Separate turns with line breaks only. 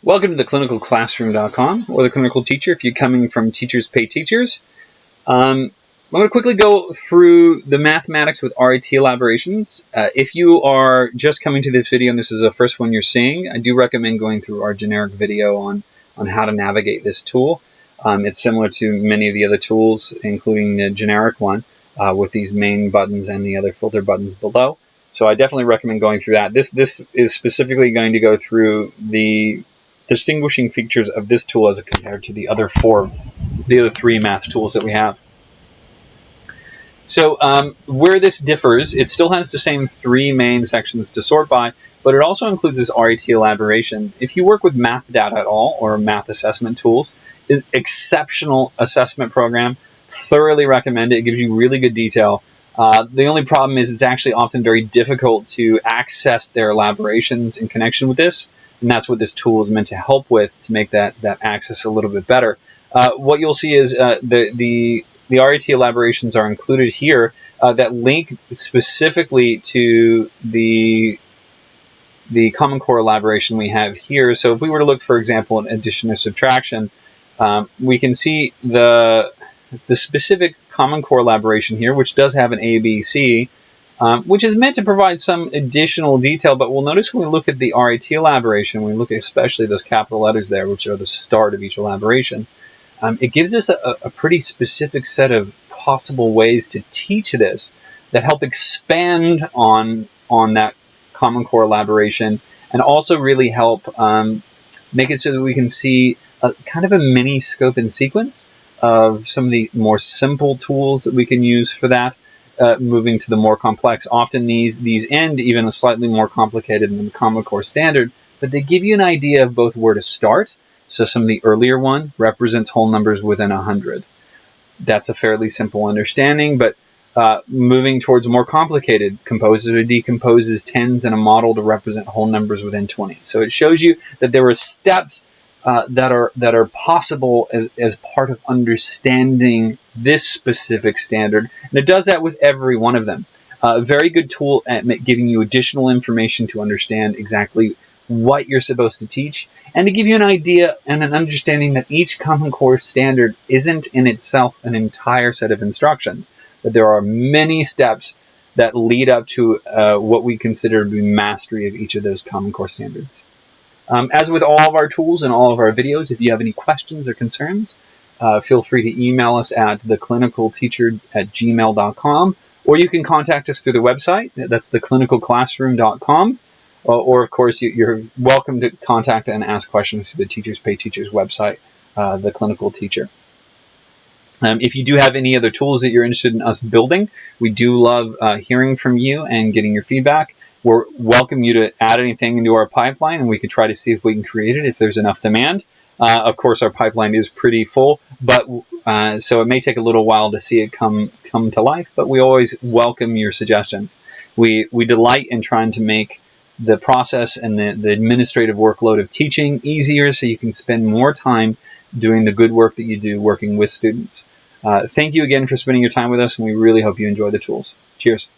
Welcome to theclinicalclassroom.com, or the clinical teacher if you're coming from Teachers Pay Teachers. I'm going to quickly go through the mathematics with RIT Elaborations. If you are just coming to this video and this is the first one you're seeing, I do recommend going through our generic video on how to navigate this tool. It's similar to many of the other tools, including the generic one, with these main buttons and the other filter buttons below. So I definitely recommend going through that. This is specifically going to go through the distinguishing features of this tool as compared to the other three math tools that we have. So where this differs, it still has the same three main sections to sort by, but it also includes this RIT elaboration. If you work with math data at all, or math assessment tools, it's an exceptional assessment program. Thoroughly recommend it. It gives you really good detail. The only problem is it's actually often very difficult to access their elaborations in connection with this. And that's what this tool is meant to help with, to make that access a little bit better. What you'll see is the RIT elaborations are included here that link specifically to the Common Core elaboration we have here. So if we were to look, for example, at addition or subtraction, we can see the specific Common Core elaboration here, which does have an A, B, C, which is meant to provide some additional detail, but we'll notice when we look at the RIT elaboration, we look at especially those capital letters there, which are the start of each elaboration, it gives us a pretty specific set of possible ways to teach this that help expand on that Common Core elaboration, and also really help make it so that we can see kind of a mini scope and sequence of some of the more simple tools that we can use for that. Moving to the more complex. Often these end even slightly more complicated than the Common Core standard, but they give you an idea of both where to start. So some of the earlier one represents whole numbers within 100. That's a fairly simple understanding, but moving towards more complicated, composes or decomposes tens in a model to represent whole numbers within 20. So it shows you that there are steps that are possible as part of understanding this specific standard, and it does that with every one of them. A very good tool at giving you additional information to understand exactly what you're supposed to teach, and to give you an idea and an understanding that each Common Core standard isn't in itself an entire set of instructions, that there are many steps that lead up to what we consider to be mastery of each of those Common Core standards. As with all of our tools and all of our videos, if you have any questions or concerns, feel free to email us at theclinicalteacher@gmail.com, or you can contact us through the website. That's theclinicalclassroom.com. Or of course, you're welcome to contact and ask questions through the Teachers Pay Teachers website, The Clinical Teacher. If you do have any other tools that you're interested in us building, we do love hearing from you and getting your feedback. We're welcome you to add anything into our pipeline, and we can try to see if we can create it if there's enough demand. Of course, our pipeline is pretty full, but so it may take a little while to see it come to life, but we always welcome your suggestions. We delight in trying to make the process and the administrative workload of teaching easier, so you can spend more time doing the good work that you do working with students. Thank you again for spending your time with us, and we really hope you enjoy the tools. Cheers.